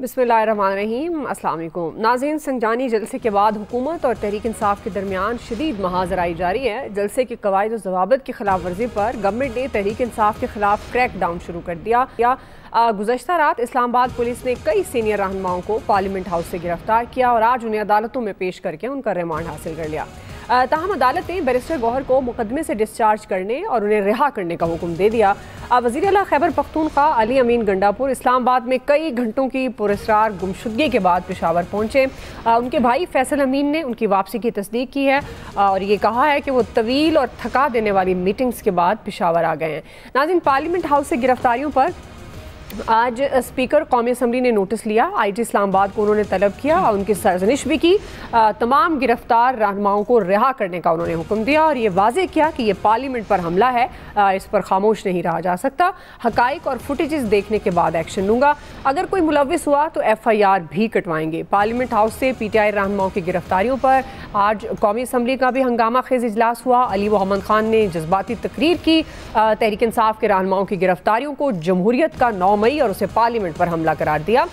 बिस्मिल्लाहिर्रहमानिर्रहीम, अस्सलाम वालेकुम नाज़रीन। संजानी जलसे के बाद हुकूमत और तहरीक इंसाफ के दरमियान शदीद महाजराई जारी है। जलसे के कवायद और ज़वाबित की खिलाफ वर्जी पर गवर्नमेंट ने तहरीक इंसाफ के खिलाफ क्रैक डाउन शुरू कर दिया। गुज़श्ता रात इस्लामाबाद पुलिस ने कई सीनियर रहनुमाओं को पार्लियामेंट हाउस से गिरफ्तार किया और आज उन्हें अदालतों में पेश करके उनका रिमांड हासिल कर लिया। ताहम अदालत ने बैरिस्टर गौहर को मुकदमे से डिस्चार्ज करने और उन्हें रिहा करने का हुक्म दे दिया। वज़ीर आला खैबर पख्तूनख्वा अली अमीन गंडापुर इस्लामाबाद में कई घंटों की पुरस्रार गुमशुदगी के बाद पेशावर पहुंचे। उनके भाई फैसल अमीन ने उनकी वापसी की तस्दीक की है और ये कहा है कि वो तवील और थका देने वाली मीटिंग्स के बाद पेशावर आ गए हैं। नाज़रीन, पार्लियामेंट हाउस से गिरफ्तारियों पर आज स्पीकर कौमी असम्बली ने नोटिस लिया। IG इस्लामाबाद को उन्होंने तलब किया और उनकी सरजनिश भी की। तमाम गिरफ्तार रहनुमाओं को रिहा करने का उन्होंने हुक्म दिया और ये वाज़े किया कि ये पार्लियामेंट पर हमला है, इस पर खामोश नहीं रहा जा सकता। हकाइक और फुटेजेस देखने के बाद एक्शन लूँगा, अगर कोई मुलव्विस हुआ तो FIR भी कटवाएंगे। पार्लियामेंट हाउस से PTI रहनुमाओं की गिरफ्तारियों पर आज कौमी असम्बली का भी हंगामा खेज इजलास हुआ। अली मोहम्मद खान ने जज्बाती तकरीर की। तहरीक इंसाफ के रहनुमाओं की गिरफ्तारियों को जमहूरियत का 9 मई और उसे पार्लियामेंट पर हमला करार दिया।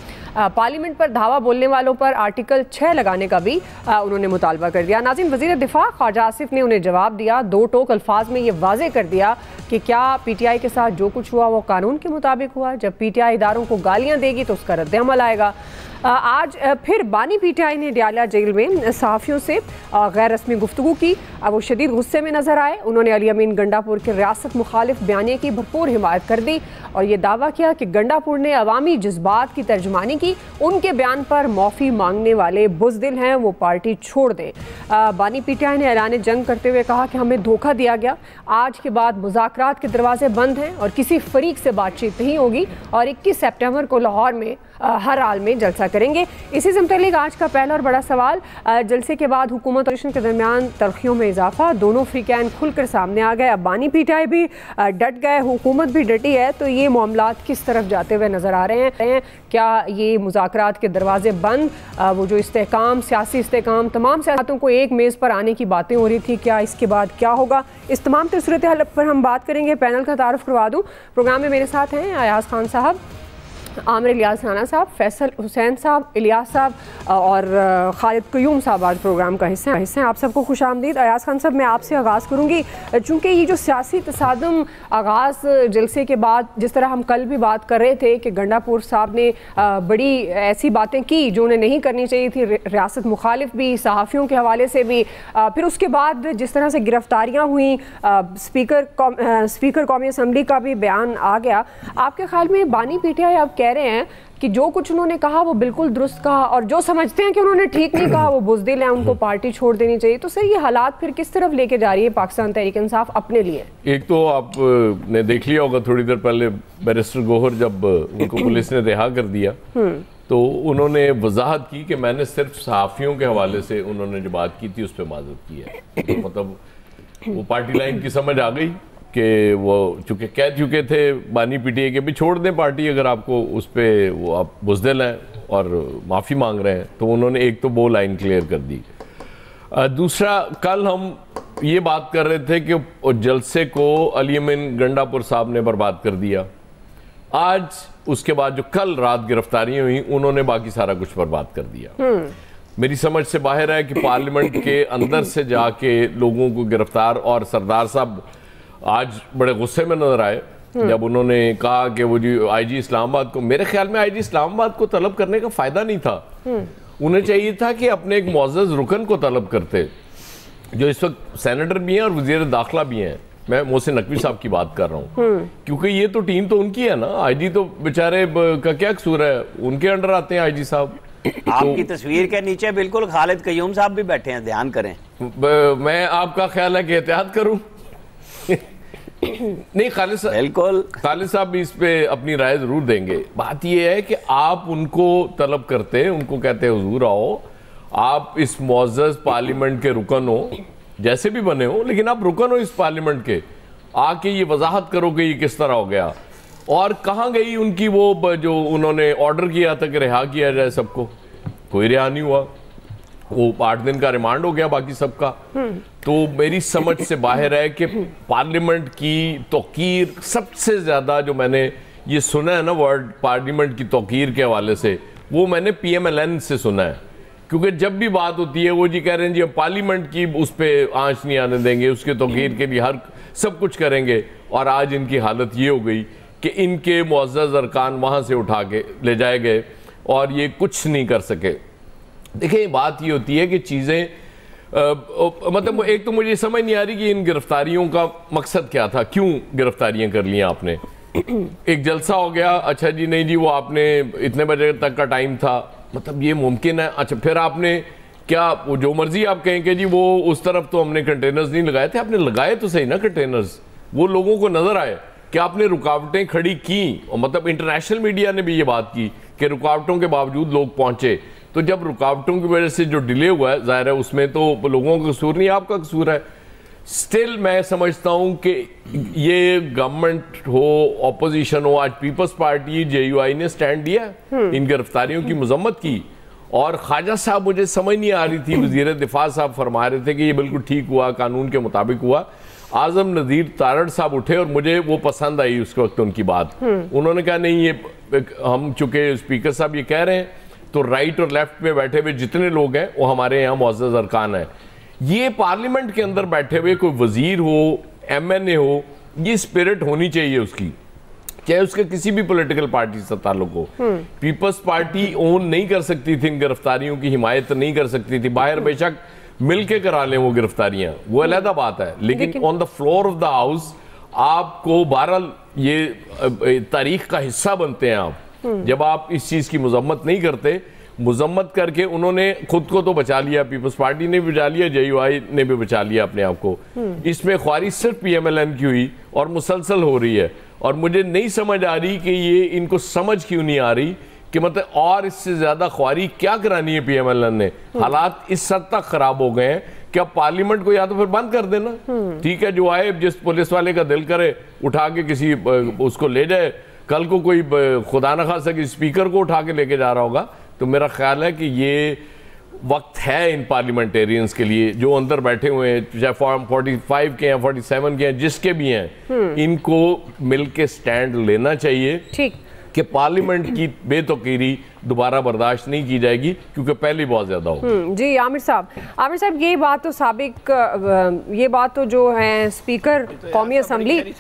पार्लियामेंट पर धावा बोलने वालों पर आर्टिकल 6 लगाने का भी उन्होंने मुतालबा कर दिया। नाज़रीन, वज़ीर दिफा ख्वाजा आसिफ ने उन्हें जवाब दिया। 2 टोक अल्फाज में ये वाज़े कर दिया कि क्या PTI के साथ जो कुछ हुआ वो कानून के मुताबिक हुआ। जब PTI इदारों को गालियाँ देगी तो उसका रद्द-ए-अमल आएगा। आज फिर बानी PTI ने डियाला जेल में सहाफ़ियों से गैर रस्मी गुफ्तगू की। वो शदीद गुस्से में नजर आए। उन्होंने अली अमीन गंडापुर के रियासत मुखालिफ बयानिए की भरपूर हिमायत कर दी और ये दावा किया कि गंडापुर ने अवामी जज्बात की तर्जमानी की। उनके बयान पर माफ़ी मांगने वाले बुज़दिल हैं, वो पार्टी छोड़ दें। बानी PTI ने ऐलान जंग करते हुए कहा कि हमें धोखा दिया गया। आज के बाद मुज़ाकरात के दरवाजे बंद हैं और किसी फरीक से बातचीत नहीं होगी और 21 सितंबर को लाहौर में हर हाल में जलसा करेंगे। इसी से मुतालिक आज का पहला और बड़ा सवाल, जलसे के बाद हुकूमत और ओपोजिशन के दरमियान तलखियों में इजाफा, दोनों फ्रीकैन खुलकर सामने आ गए। अब बानी PTI भी डट गए, हुकूमत भी डटी है, तो ये मामलात किस तरफ जाते हुए नजर आ रहे हैं? क्या ये मुज़ाकरात के दरवाजे बंद, वो जो इस्तेहकाम, सियासी इस्तेहकाम, तमाम सियासतों को एक मेज़ पर आने की बातें हो रही थी, क्या इसके बाद क्या होगा? इस तमाम सूरत हाल पर हम बात करेंगे। पैनल का तारुफ करवा दूँ, प्रोग्राम में मेरे साथ हैं अयाज खान साहब, आमिर इलियास राना साहब, फैसल हुसैन साहब, इलियास साहब और खालिद क़य्यूम साहब आज प्रोग्राम का हिस्सा हैं। आप सबको खुश आमदीद। अयाज खान साहब, मैं आपसे आगाज़ करूँगी, चूँकि ये जो सियासी तसादम आगाज़ जलसे के बाद, जिस तरह हम कल भी बात कर रहे थे कि गंडापुर साहब ने बड़ी ऐसी बातें की जो उन्हें नहीं करनी चाहिए थी, रियासत मुखालिफ भी, सहाफ़ियों के हवाले से भी, फिर उसके बाद जिस तरह से गिरफ्तारियाँ हुई, स्पीकर कौमी असम्बली का भी बयान आ गया, आपके ख्याल में बानी PTI आप कह रहे हैं कि जो कुछ उन्होंने कहा वो बिल्कुल दुरुस्त कहा और जो समझते हैं कि उन्होंने ठीक नहीं कहा वो बुज़दिल हैं, उनको पार्टी छोड़ देनी चाहिए, तो सर ये हालात फिर किस तरफ लेके जा रही है पाकिस्तान तहरीक इंसाफ अपने लिए? एक तो आपने देख लिया होगा थोड़ी देर पहले बैरिस्टर गौहर जब उनको पुलिस ने रिहा कर दिया तो उन्होंने वजाहत की कि मैंने सिर्फ सहाफ़ियों के हवाले से उन्होंने जो बात की थी उस पर माजरत की है। तो मतलब वो पार्टी लाइन की समझ आ गई कि वो चूँकि कह चुके थे बानी PTI के भी छोड़ दें पार्टी अगर आपको उस पर वो आप बुज़दिल हैं और माफ़ी मांग रहे हैं, तो उन्होंने एक तो वो लाइन क्लियर कर दी। दूसरा, कल हम ये बात कर रहे थे कि जलसे को अली अमीन गंडापुर साहब ने बर्बाद कर दिया। आज उसके बाद जो कल रात गिरफ्तारियाँ हुई उन्होंने बाकी सारा कुछ बर्बाद कर दिया। मेरी समझ से बाहर है कि पार्लियामेंट के अंदर से जाके लोगों को गिरफ्तार, और सरदार साहब आज बड़े गुस्से में नजर आए जब उन्होंने कहा कि वो जो IG इस्लामाबाद को, मेरे ख्याल में IG इस्लामाबाद को तलब करने का फायदा नहीं था, उन्हें चाहिए था कि अपने एक मुअज़्ज़ज़ रुकन को तलब करते, जो इस वक्त सेनेटर भी हैं और वज़ीर दाखिला भी हैं। मैं मोहसिन नकवी साहब की बात कर रहा हूँ, क्योंकि ये तो टीम तो उनकी है ना, IG तो बेचारे का क्या कसूर है, उनके अंडर आते हैं IG साहब। आपकी तस्वीर के नीचे बिल्कुल खालिद क़य्यूम साहब भी बैठे हैं, ध्यान करें। मैं आपका ख्याल है कि एहतियात करूं? नहीं, खालिद साहब भी इस पे अपनी राय जरूर देंगे। बात यह है कि आप उनको तलब करते हैं, उनको कहते हैं हुजूर आओ, आप इस मुअज़्ज़ज़ पार्लियामेंट के रुकन हो, जैसे भी बने हो, लेकिन आप रुकन हो इस पार्लियामेंट के, आके ये वजाहत करो कि ये किस तरह हो गया और कहाँ गई उनकी वो जो उन्होंने ऑर्डर किया था कि रिहा किया जाए सबको, कोई रिहा नहीं हुआ। वो 8 दिन का रिमांड हो गया बाकी सबका। तो मेरी समझ से बाहर है कि पार्लियामेंट की तौकीर सबसे ज्यादा जो मैंने ये सुना है ना वर्ड पार्लियामेंट की तौकीर के हवाले से, वो मैंने PMLN से सुना है। क्योंकि जब भी बात होती है वो जी कह रहे हैं जी हम पार्लियामेंट की उस पर आंच नहीं आने देंगे, उसके तौकीर के लिए हर सब कुछ करेंगे। और आज इनकी हालत ये हो गई कि इनके मुअज़्ज़ज़ अरकान वहाँ से उठा के ले जाए गए और ये कुछ नहीं कर सके। देखिए बात ये होती है कि चीज़ें मतलब एक तो मुझे समझ नहीं आ रही कि इन गिरफ्तारियों का मकसद क्या था, क्यों गिरफ्तारियां कर ली आपने। एक जलसा हो गया, अच्छा जी नहीं जी वो आपने इतने बजे तक का टाइम था, मतलब ये मुमकिन है। अच्छा फिर आपने क्या वो जो मर्जी आप कहें कि जी वो उस तरफ तो हमने कंटेनर्स नहीं लगाए थे, आपने लगाए तो सही ना कंटेनर्स, वो लोगों को नजर आए कि आपने रुकावटें खड़ी की। और मतलब इंटरनेशनल मीडिया ने भी ये बात की कि रुकावटों के बावजूद लोग पहुंचे। तो जब रुकावटों की वजह से जो डिले हुआ है, जाहिर है उसमें तो लोगों का कसूर नहीं, आपका कसूर है। स्टिल मैं समझता हूं कि ये गवर्नमेंट हो, ऑपोजिशन हो, आज पीपल्स पार्टी JUI ने स्टैंड दिया, इन गिरफ्तारियों की मजम्मत की। और ख्वाजा साहब मुझे समझ नहीं आ रही थी, वजीर दिफा साहब फरमा रहे थे कि ये बिल्कुल ठीक हुआ, कानून के मुताबिक हुआ। आजम नज़ीर तारड़ साहब उठे और मुझे वो पसंद आई उस वक्त उनकी बात। उन्होंने कहा नहीं ये हम चूंकि स्पीकर साहब ये कह रहे हैं तो राइट और लेफ्ट में बैठे हुए जितने लोग हैं वो हमारे यहाँ मुअज़्ज़ज़ अरकान हैं। ये पार्लियामेंट के अंदर बैठे हुए कोई वजीर हो, MNA हो, ये स्पिरिट होनी चाहिए उसकी, चाहे उसके किसी भी पॉलिटिकल पार्टी से ताल्लुक हो। पीपल्स पार्टी ओन नहीं कर सकती थी इन गिरफ्तारियों की, हिमायत नहीं कर सकती थी। बाहर बेशक मिल के करा लें वो गिरफ्तारियां, वो अलग बात है, लेकिन on the floor of the house आपको बहरहाल ये तारीख का हिस्सा बनते हैं आप। जब आप इस चीज की मजम्मत नहीं करते, मजम्मत करके उन्होंने खुद को तो बचा लिया, पीपल्स पार्टी ने भी बचा लिया, JUI ने भी बचा लिया अपने आप को। इसमें ख्वारिश सिर्फ PMLN की हुई और मुसलसल हो रही है। और मुझे नहीं समझ आ रही कि ये इनको समझ क्यों नहीं आ रही कि मतलब और इससे ज्यादा ख्वारी क्या करानी है PMLN ने। हालात इस हद तक खराब हो गए हैं कि अब पार्लियामेंट को या तो फिर बंद कर देना, ठीक है, जो आए जिस पुलिस वाले का दिल करे उठा के किसी उसको ले जाए। कल को कोई खुदा न खासा कि स्पीकर को उठा के लेके जा रहा होगा, तो मेरा ख्याल है कि ये वक्त है इन पार्लियामेंटेरियंस के लिए जो अंदर बैठे हुए हैं, चाहे फॉर्म 45 के हैं, 47 के हैं, जिसके भी हैं, इनको मिलके स्टैंड लेना चाहिए। ठीक कि पार्लियामेंट की बेतौकीरी दोबारा बर्दाश्त नहीं की जाएगी, क्योंकि पहले बहुत ज्यादा हो। जी आमिर साहब ये बात तो साबिक ये बात तो जो है स्पीकर कौमी असम्बली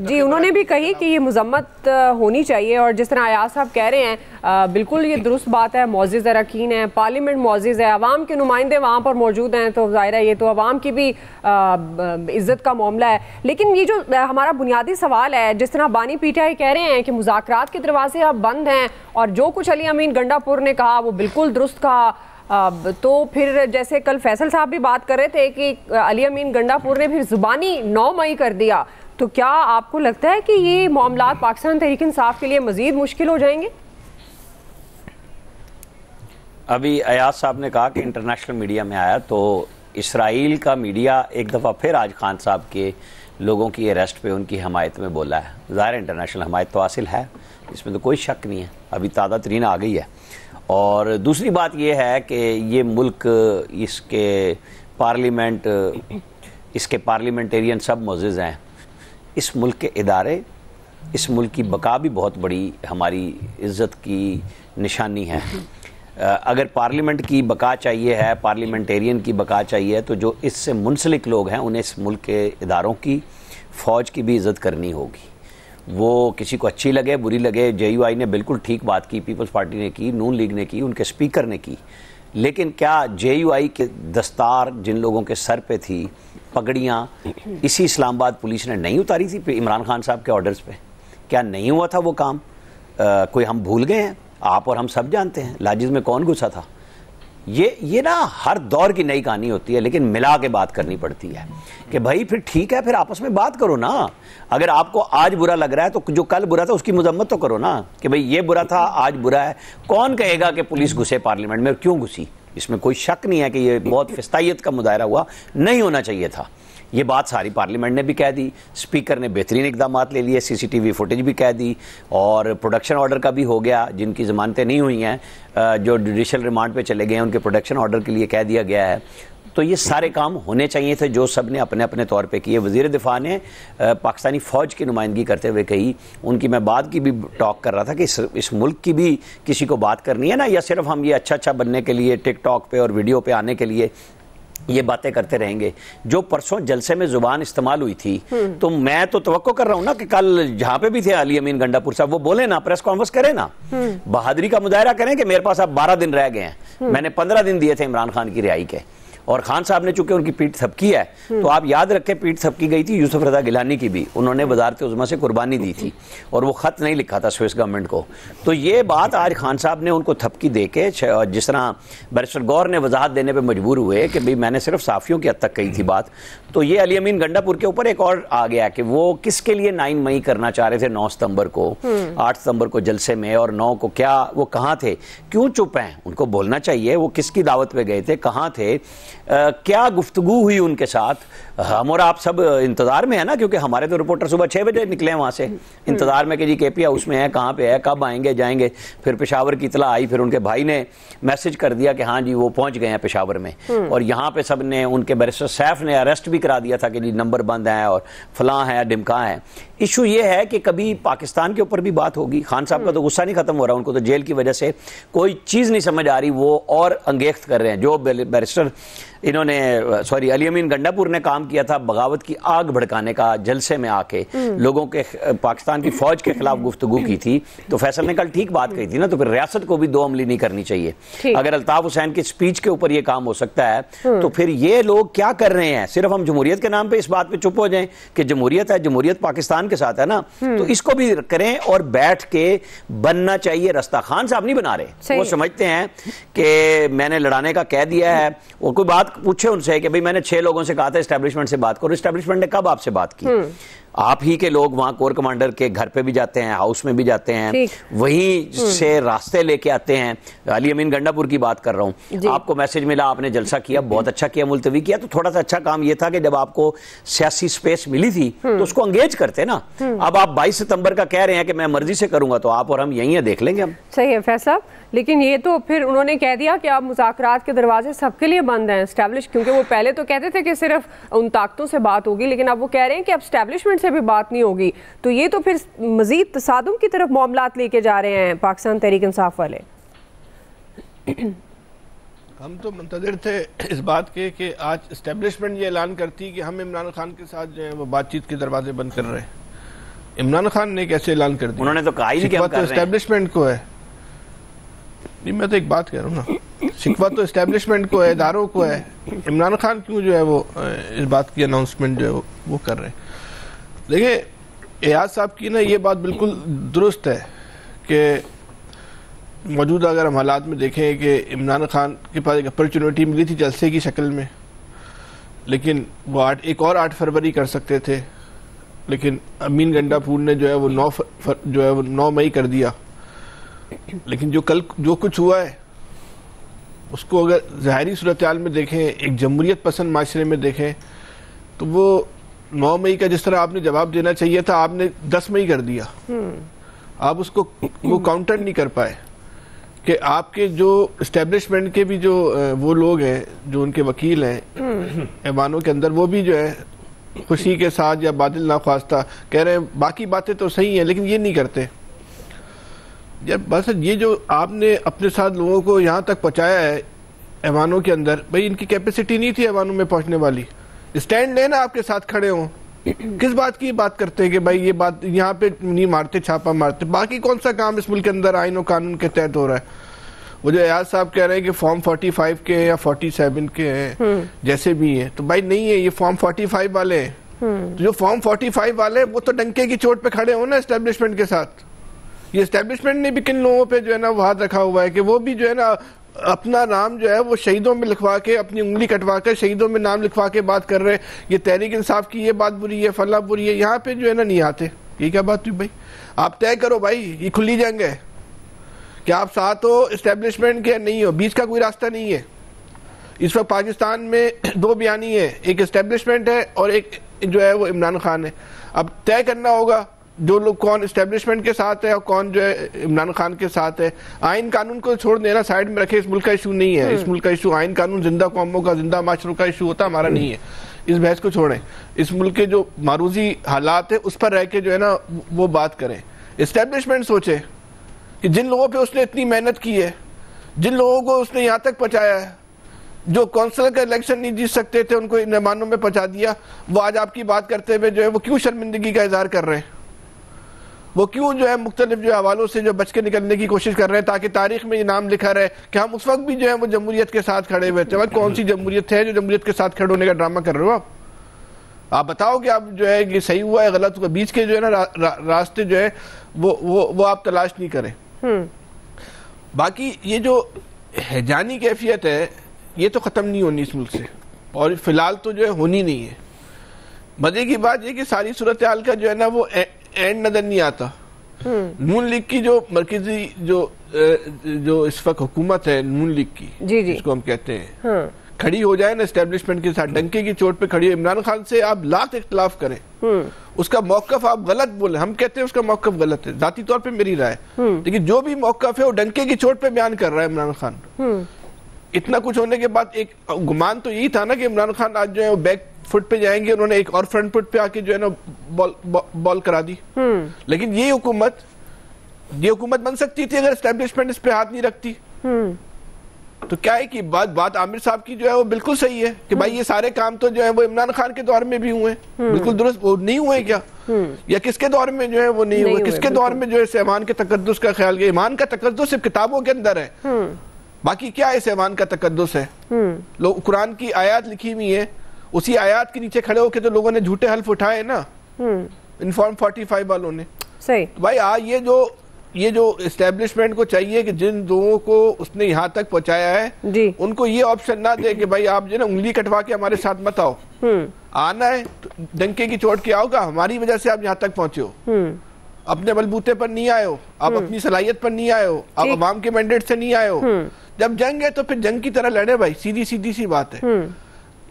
जी उन्होंने भी कही कि ये मजम्मत होनी चाहिए। और जिस तरह अयाज साहब कह रहे हैं बिल्कुल ये दुरुस्त बात है, मुअज़्ज़ज़ अरकान है, पार्लियामेंट मुअज़्ज़ज़ है, अवाम के नुमाइंदे वहाँ पर मौजूद हैं, तो ज़ाहिर है ये तो अवाम की भी इज्जत का मामला है। लेकिन ये जो हमारा बुनियादी सवाल है, जिस तरह बानी PTI कह रहे हैं कि मुज़ाकरात के दरवाजे अब बंद हैं और जो कुछ अली अमीन गंडापुर ने कहा वो बिल्कुल दुरुस्त कहा, तो फिर जैसे कल फैसल साहब भी बात कर रहे थे कि अली अमीन गंडापुर ने फिर जुबानी 9 मई कर दिया, तो क्या आपको लगता है कि ये मामलात पाकिस्तान तहरीक इंसाफ के लिए मजीद मुश्किल हो जाएंगे? अभी अयाज साहब ने कहा कि इंटरनेशनल मीडिया में आया, तो इसराइल का मीडिया एक दफ़ा फिर आज खान साहब के लोगों की अरेस्ट पे उनकी हमायत में बोला है। ज़ाहिर इंटरनेशनल हमायत तो हासिल है, इसमें तो कोई शक नहीं है, अभी ताज़ा तरीन आ गई है। और दूसरी बात यह है कि ये मुल्क, इसके पार्लियामेंटेरियन सब मुअज़्ज़ज़ हैं, इस मुल्क के इदारे, इस मुल्क की बका भी बहुत बड़ी हमारी इज़्ज़त की निशानी है। अगर पार्लियामेंट की बका चाहिए है, पार्लियामेंटेरियन की बका चाहिए, तो जो इससे मुंसलिक लोग हैं उन्हें इस मुल्क के इदारों की, फ़ौज की भी इज़्ज़त करनी होगी। वो किसी को अच्छी लगे बुरी लगे, JUI ने बिल्कुल ठीक बात की, पीपल्स पार्टी ने की, नून लीग ने की, उनके स्पीकर ने की, लेकिन क्या JUI के दस्तार जिन लोगों के सर पे थी, पगड़ियाँ, इसी इस्लामाबाद पुलिस ने नहीं उतारी थी इमरान खान साहब के ऑर्डर्स पे? क्या नहीं हुआ था वो काम? कोई हम भूल गए हैं? आप और हम सब जानते हैं लाजिज में कौन घुसा था। ये ना हर दौर की नई कहानी होती है, लेकिन मिला के बात करनी पड़ती है कि भाई फिर ठीक है, फिर आपस में बात करो ना। अगर आपको आज बुरा लग रहा है तो जो कल बुरा था उसकी मजम्मत तो करो ना, कि भाई ये बुरा था आज बुरा है। कौन कहेगा कि पुलिस घुसे पार्लियामेंट में, और क्यों घुसी? इसमें कोई शक नहीं है कि ये बहुत फिस्तायत का मुजाहरा हुआ, नहीं होना चाहिए था। ये बात सारी पार्लियामेंट ने भी कह दी, स्पीकर ने बेहतरीन इकदाम ले लिए, CCTV फुटेज भी कह दी, और प्रोडक्शन ऑर्डर का भी हो गया। जिनकी ज़मानतें नहीं हुई हैं, जो जुडिशल रिमांड पे चले गए हैं, उनके प्रोडक्शन ऑर्डर के लिए कह दिया गया है। तो ये सारे काम होने चाहिए थे जो सब ने अपने अपने तौर पे किए। वज़ीर दिफा ने पाकिस्तानी फ़ौज की नुमाइंदगी करते हुए कही, उनकी मैं बात की भी टॉक कर रहा था कि इस मुल्क की भी किसी को बात करनी है ना, या सिर्फ हम ये अच्छा बनने के लिए टिकटॉक पे और वीडियो पे आने के लिए ये बातें करते रहेंगे। जो परसों जलसे में जुबान इस्तेमाल हुई थी, तो मैं तो तवक्को कर रहा हूं ना कि कल जहां पे भी थे अली अमीन गंडापुर साहब, वो बोले ना, प्रेस कॉन्फ्रेंस करें ना, बहादुरी का मुजाहरा करें कि मेरे पास अब 12 दिन रह गए हैं, मैंने 15 दिन दिए थे इमरान खान की रिहाई के, और खान साहब ने चूंकि उनकी पीठ थपकी है, तो आप याद रखें पीठ थपकी गई थी यूसुफ रजा गिलानी की भी, उन्होंने वजारत उज़्मा से कुर्बानी दी थी और वो खत नहीं लिखा था स्विस गवर्नमेंट को। तो ये बात आज खान साहब ने उनको थपकी दे के, जिस तरह बैरिस्टर गौहर ने वजाहत देने पर मजबूर हुए कि भाई मैंने सिर्फ साफियों की हद तक कही थी बात, तो ये अली अमीन गंडापुर के ऊपर एक और आ गया कि वो किसके लिए 9 मई करना चाह रहे थे 9 सितंबर को, 8 सितंबर को जलसे में, और 9 को क्या वो कहाँ थे, क्यों चुप हैं, उनको बोलना चाहिए, वो किसकी दावत पे गए थे, कहाँ थे, क्या गुफ्तगू हुई उनके साथ। हम और आप सब इंतजार में है ना, क्योंकि हमारे तो रिपोर्टर सुबह 6 बजे निकले हैं वहाँ से, इंतजार में कि जी केपी हाउस में है, कहाँ पे है, कब आएंगे जाएंगे। फिर पेशावर की इतला आई, फिर उनके भाई ने मैसेज कर दिया कि हाँ जी वो पहुँच गए हैं पेशावर में, और यहाँ पे सब ने, उनके बैरिस्टर सैफ ने अरेस्ट भी करा दिया था कि जी नंबर बंद है और फलां है ढिमका है। इशू ये है कि कभी पाकिस्तान के ऊपर भी बात होगी। खान साहब का तो गुस्सा नहीं खत्म हो रहा, उनको तो जेल की वजह से कोई चीज़ नहीं समझ आ रही, वो और अंगेख्त कर रहे हैं। जो बैरिस्टर अली अमीन गंडापुर ने काम किया था बगावत की आग भड़काने का, जलसे में आके लोगों के, पाकिस्तान की फौज के खिलाफ गुफ्तगू की थी, तो फैसल ने कल ठीक बात कही थी ना, तो फिर रियासत को भी दो अमली नहीं करनी चाहिए। अगर अल्ताफ हुसैन की स्पीच के ऊपर ये काम हो सकता है, तो फिर ये लोग क्या कर रहे हैं? सिर्फ हम जमहूरियत के नाम पे इस बात पे चुप हो जाएं कि जमहूरियत है, जमहूरियत पाकिस्तान के साथ है ना, तो इसको भी करें और बैठ के बनना चाहिए रास्ता। खान साहब नहीं बना रहे, वो समझते हैं कि मैंने लड़ाने का कह दिया है, और कोई बात पूछे उनसे कि भाई मैंने 6 लोगों से कहा था एस्टैब्लिशमेंट से बात करो, एस्टैब्लिशमेंट ने कब आपसे बात की? आप ही के लोग वहां कोर कमांडर के घर पे भी जाते हैं, हाउस में भी जाते हैं, वहीं से रास्ते लेके आते हैं। अली अमीन गंडापुर की बात कर रहा हूं, आपको मैसेज मिला, आपने जलसा किया, बहुत अच्छा किया, मुलतवी किया, तो थोड़ा सा अच्छा काम यह था कि जब आपको सियासी स्पेस मिली थी तो उसको एंगेज करते ना। अब आप 22 सितंबर का कह रहे हैं कि मैं मर्जी से करूंगा, तो आप और हम यही है, देख लेंगे हम। सही है फैसल, लेकिन ये तो फिर उन्होंने कह दिया कि अब मुज़ाकरात के दरवाजे सबके लिए बंद हैं एस्टैब्लिश, क्योंकि वो पहले तो कहते थे कि सिर्फ उन ताकतों से बात होगी, लेकिन अब वो कह रहे हैं कि अब एस्टैब्लिशमेंट से भी बात नहीं होगी। तो ये तो फिर मजीद तसादुम की तरफ मामलात लेके जा रहे हैं पाकिस्तान तहरीक इंसाफ वाले। हम तो मुंतज़िर थे इस बात के कि आज एस्टैब्लिशमेंट ये ऐलान करती कि हम इमरान खान के साथ जो है वो बातचीत के दरवाजे बंद कर रहे हैं। इमरान खान ने कैसे ऐलान कर दिया? उन्होंने तो कहा ही कि हम कर रहे हैं। एस्टैब्लिशमेंट को है, नहीं मैं तो एक बात कह रहा हूँ ना, शिकवा तो एस्टैब्लिशमेंट को है, इदारों को है। इमरान खान क्यों जो है वो इस बात की अनाउंसमेंट जो है वो कर रहे हैं? देखिए एयाज साहब की ना ये बात बिल्कुल दुरुस्त है कि मौजूदा अगर हम हालात में देखें कि इमरान खान के पास एक अपॉर्चुनिटी मिली थी जलसे की शक्ल में, लेकिन वो एक और 8 फरवरी कर सकते थे, लेकिन अमीन गंडापुर ने जो है वो 9 मई कर दिया। लेकिन जो कुछ हुआ है उसको अगर ज़ाहिरी सूरत-ए-हाल में देखें, एक जमहूरियत पसंद माशरे में देखें, तो वो 9 मई का जिस तरह आपने जवाब देना चाहिए था, आपने 10 मई कर दिया। आप उसको वो काउंटर नहीं कर पाए कि आपके जो इस्टेब्लिशमेंट के भी जो वो लोग हैं, जो उनके वकील हैं ऐवानों के अंदर, वो भी जो है खुशी के साथ या बादल नाख्वास्ता कह रहे हैं बाकी बातें तो सही हैं, लेकिन ये नहीं करते। जब बस ये जो आपने अपने साथ लोगों को यहाँ तक पहुँचाया है ऐवानों के अंदर, भाई इनकी कैपेसिटी नहीं थी ऐवानों में पहुँचने वाली। स्टैंड लेना, आपके साथ खड़े हों, किस बात की बात करते हैं कि भाई ये बात यहाँ पे नहीं मारते, छापा मारते, बाकी कौन सा काम इस मुल्क के अंदर आईन और कानून के तहत हो रहा है? वो जो एयाज साहब कह रहे हैं कि फॉर्म 45 के या 47 के हैं, जैसे भी हैं, तो भाई नहीं है, ये फॉर्म 45 वाले हैं। तो जो फॉर्म 45 वाले वो तो डंके की चोट पे खड़े हो ना एस्टेब्लिशमेंट के साथ। ये एस्टेब्लिशमेंट ने भी किन लोगों पे जो है ना वो हाथ रखा हुआ है कि वो भी जो है ना अपना नाम जो है वो शहीदों में लिखवा के, अपनी उंगली कटवा कर शहीदों में नाम लिखवा के बात कर रहे हैं, ये तहरीक इंसाफ की ये बात बुरी है, फला बुरी है। यहाँ पे जो है ना नहीं आते। ये क्या बात हुई भाई? आप तय करो भाई, ये खुली जंग है कि आप साथ हो एस्टेब्लिशमेंट के, नहीं हो, बीच का कोई रास्ता नहीं है। इस वक्त पाकिस्तान में 2 बयानी है, एक एस्टेब्लिशमेंट है और एक जो है वो इमरान खान है। अब तय करना होगा जो लोग कौन इस्टेब्लिशमेंट के साथ है और कौन जो है इमरान खान के साथ है। आइन कानून को छोड़ देना, साइड में रखे, इस मुल्क का इशू नहीं है। इस मुल्क का इशू आइन कानून, जिंदा कौमों का, जिंदा माशरों का इशू होता, हमारा नहीं है। इस बहस को छोड़ें, इस मुल्क के जो मारूजी हालात है उस पर रह के जो है ना वो बात करें। इस्टेब्लिशमेंट सोचे कि जिन लोगों पे उसने इतनी मेहनत की है, जिन लोगों को उसने यहाँ तक पहुँचाया है, जो कौंसिल का इलेक्शन नहीं जीत सकते थे उनको इन मेहमानों में पहुँचा दिया, वो आज आपकी बात करते हुए जो है वो क्यों शर्मिंदगी का इजहार कर रहे हैं? वो क्यों जो है मुख्तलिफ जो हवालों से जो बच के निकलने की कोशिश कर रहे हैं ताकि तारीख में ये नाम लिखा रहे कि हम उस वक्त भी जो है वो जमहूरियत के साथ खड़े हुए थे। भाई कौन सी जमहूरियत है जो जमहूरियत के साथ खड़े होने का ड्रामा कर रहे हो आप बताओ कि आप जो है कि सही हुआ है गलत हुआ, बीच के जो है ना रास्ते जो है वो आप तलाश नहीं करें। बाकी ये जो हैजानी कैफियत है ये तो ख़त्म नहीं होनी इस मुल्क से, और फिलहाल तो जो है होनी नहीं है। मजे की बात ये कि सारी सूरत हाल का जो है ना वो एंड नजर नहीं आता। नून लीग की जो मरकजी जो इस वक्त हुकूमत है, नून लीग की जिसको हम कहते हैं, खड़ी हो जाए ना एस्टेब्लिशमेंट के साथ, डंके की चोट पे खड़ी हो। इमरान खान से आप लाख इख्तलाफ करें, उसका मौकफ आप गलत बोले, हम कहते हैं उसका मौकफ गलत है, जाती तौर पे मेरी राय, लेकिन जो भी मौकफ है वो डंके की चोट पे बयान कर रहा है इमरान खान। इतना कुछ होने के बाद एक गुमान तो यही था ना कि इमरान खान आज जो है वो बैक फुट पे जाएंगे, उन्होंने एक और फ्रंट फुट पे आके जो है ना बॉल करा दी। लेकिन ये हुकूमत बन सकती थी अगर एस्टेब्लिशमेंट इस पे हाथ नहीं रखती। तो क्या है कि बात आमिर साहब की जो है वो बिल्कुल सही है कि भाई ये सारे काम तो जो है वो इमरान खान के दौर में भी हुए, बिल्कुल दुरुस्त, वो नहीं हुए क्या? या किसके दौर में जो है वो नहीं हुए? किसके दौर में जो है ईमान के तकद्दुस का ख्याल किया? ईमान का तकद्दुस सिर्फ किताबों के अंदर है, बाकी क्या है ईमान का तकद्दुस है? लोग कुरान की आयत लिखी हुई है, उसी आयत के नीचे खड़े होकर तो लोगों ने झूठे हल्फ उठाए ना इन्फॉर्म 45 वालों ने। सही भाई ये जो एस्टेब्लिशमेंट को चाहिए कि जिन लोगों को उसने यहाँ तक पहुंचाया है उनको ये ऑप्शन ना दे कि भाई आप जो ना उंगली कटवा के हमारे साथ मत आओ, आना है तो डंके की चोट के आओगा, हमारी वजह से आप यहाँ तक पहुंचे हो, अपने बलबूते पर नहीं आए हो, आप अपनी सलाहियत पर नहीं आए हो, आप अवाम के मैंडेट से नहीं आए हो। जब जंग है तो फिर जंग की तरह लड़े भाई, सीधी सी बात है।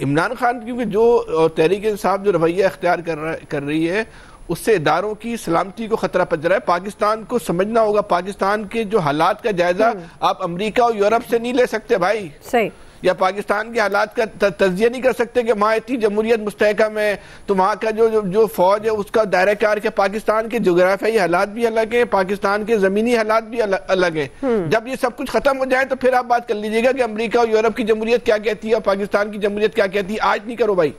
इमरान खान क्योंकि जो तहरीक इंसाफ जो रवैया अख्तियार कर रही है उससे इदारों की सलामती को खतरा पड़ रहा है। पाकिस्तान को समझना होगा, पाकिस्तान के जो हालात का जायजा आप अमेरिका और यूरोप से नहीं ले सकते भाई, सही, या पाकिस्तान के हालात का तज्जिया नहीं कर सकते कि वहाँ इतनी जमहूरियत मुस्तहकम है तो वहाँ का जो फौज है उसका दायरा कार के पाकिस्तान के जोग्राफियाई हालात भी अलग है, पाकिस्तान के जमीनी हालात भी अलग है। जब ये सब कुछ खत्म हो जाए तो फिर आप बात कर लीजिएगा कि अमेरिका और यूरोप की जमहूरियत क्या कहती है और पाकिस्तान की जमहूरियत क्या कहती है। आज नहीं करो भाई,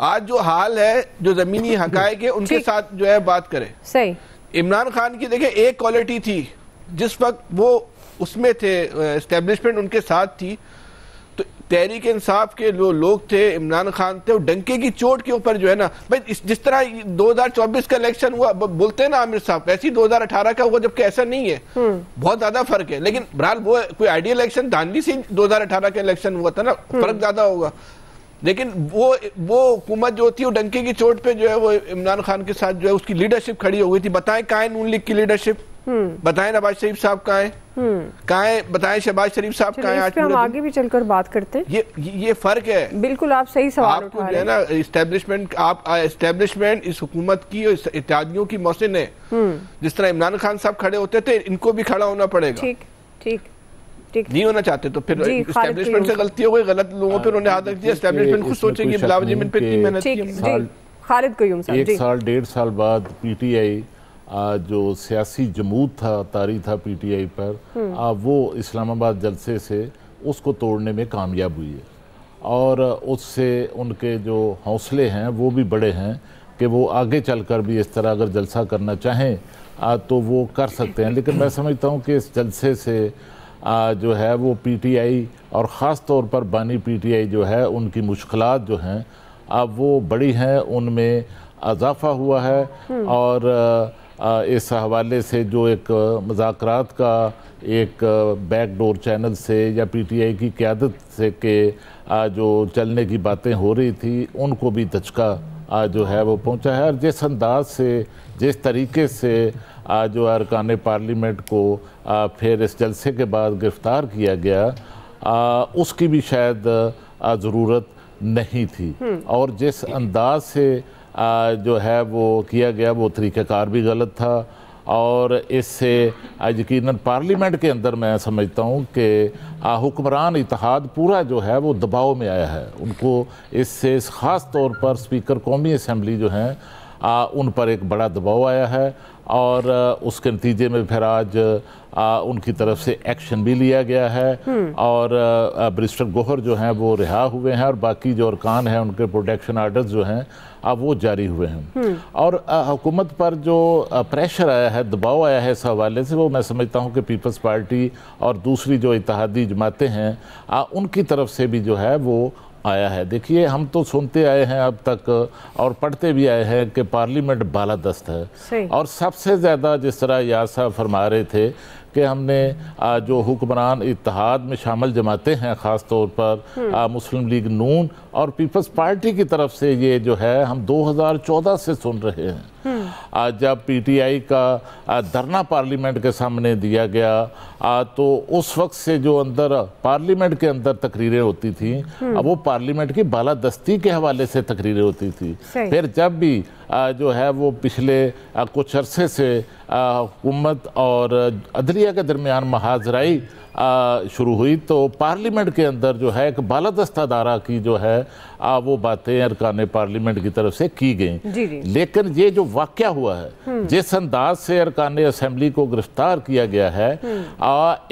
आज जो हाल है, जो जमीनी हकायक है उनके साथ जो है बात करें। सही, इमरान खान की देखें एक क्वालिटी थी जिस वक्त वो उसमें थे, एस्टेब्लिशमेंट उनके साथ थी, तो तहरीक इंसाफ के लोग थे, इमरान खान थे, वो डंके की चोट के ऊपर जो है ना भाई जिस तरह 2024 का इलेक्शन हुआ बोलते हैं ना आमिर साहब, ऐसी 2018 का हुआ, जबकि ऐसा नहीं है, बहुत ज्यादा फर्क है। लेकिन बहरहाल वो कोई आइडियल इलेक्शन धांधली से 2018 का इलेक्शन हुआ था ना, फर्क ज्यादा होगा। लेकिन वो हुकूमत जो थी वो डंके की चोट पे जो है वो इमरान खान के साथ जो है उसकी लीडरशिप खड़ी हो गई थी। बताएं कहाँ है नून लीग की लीडरशिप, बताएं नवाज शरीफ साहब कहाँ है, बताएं शहबाज शरीफ साहब कहाँ है। आज हम आगे भी चलकर बात करते हैं, ये फर्क है। बिल्कुल आप सही सवाल उठा रहे हैं। ना एस्टेब्लिशमेंट इस हुकूमत की और इत्तेहादियों की मौसिन है। जिस तरह इमरान खान साहब खड़े होते थे इनको भी खड़ा होना पड़ेगा। ठीक नहीं होना चाहते तो फिर एस्टेब्लिशमेंट से गलती हो गई, गलत लोगों पर उन्होंने हाथ रख दिया। एस्टेब्लिशमेंट खुद सोचेंगे बिलावल जिमिन पे इतनी मेहनत की। खालिद क़य्यूम साहब, एक साल 1.5 साल बाद पीटीआई जो सियासी जमूद था, तारी था पीटीआई पर, वो इस्लामाबाद जलसे से उसको तोड़ने में कामयाब हुई है और उससे उनके जो हौसले हैं वो भी बड़े हैं कि वो आगे चलकर भी इस तरह अगर जलसा करना चाहें तो वो कर सकते हैं। लेकिन मैं समझता हूँ कि इस जलसे से जो है वो पीटीआई और ख़ास तौर पर बानी पीटीआई जो है उनकी मुश्किलात जो हैं अब वो बड़ी हैं, उनमें इजाफ़ा हुआ है। और इस हवाले से जो एक मुज़ाकरात का एक बैकडोर चैनल से या पीटीआई की क़यादत से के जो चलने की बातें हो रही थी उनको भी धचका जो है वो पहुंचा है। और जिस अंदाज से, जिस तरीके से जो अरकान पार्लियामेंट को फिर इस जलसे के बाद गिरफ़्तार किया गया उसकी भी शायद ज़रूरत नहीं थी। और जिस अंदाज से जो है वो किया गया वो तरीक़ाकार भी गलत था। और इससे यकीनन पार्लियामेंट के अंदर मैं समझता हूँ कि हुक्मरान इत्तेहाद पूरा जो है वो दबाव में आया है। उनको इससे ख़ास तौर पर स्पीकर कौमी असम्बली जो हैं उन पर एक बड़ा दबाव आया है और उसके नतीजे में फिर आज उनकी तरफ से एक्शन भी लिया गया है और बैरिस्टर गौहर जो हैं वो रिहा हुए हैं और बाकी जो अरकान हैं उनके प्रोटेक्शन आर्डर्स जो हैं अब वो जारी हुए हैं। और हुकूमत पर जो प्रेशर आया है, दबाव आया है इस हवाले से, वो मैं समझता हूँ कि पीपल्स पार्टी और दूसरी जो इत्तेहादी जमातें हैं उनकी तरफ से भी जो है वो आया है। देखिए, हम तो सुनते आए हैं अब तक और पढ़ते भी आए हैं कि पार्लियामेंट बालादस्त है और सबसे ज़्यादा जिस तरह याद साहब फरमा रहे थे कि हमने जो हुक्मरान इत्तेहाद में शामिल जमाते हैं ख़ास तौर पर मुस्लिम लीग नून और पीपल्स पार्टी की तरफ से ये जो है हम 2014 से सुन रहे हैं। जब पीटीआई का धरना पार्लियामेंट के सामने दिया गया तो उस वक्त से जो अंदर पार्लियामेंट के अंदर तकरीरें होती थी वो पार्लियामेंट की बालादस्ती के हवाले से तकरीरें होती थी। फिर जब भी जो है वो पिछले कुछ अरसे से हुकूमत और अदलिया के दरमियान महाजराई शुरू हुई तो पार्लियामेंट के अंदर जो है एक बालादस्त अदारा की जो है वो बातें अरकान पार्लियामेंट की तरफ से की गई। लेकिन ये जो वाक़या हुआ है, जिस अंदाज से अरकान असम्बली को गिरफ्तार किया गया है,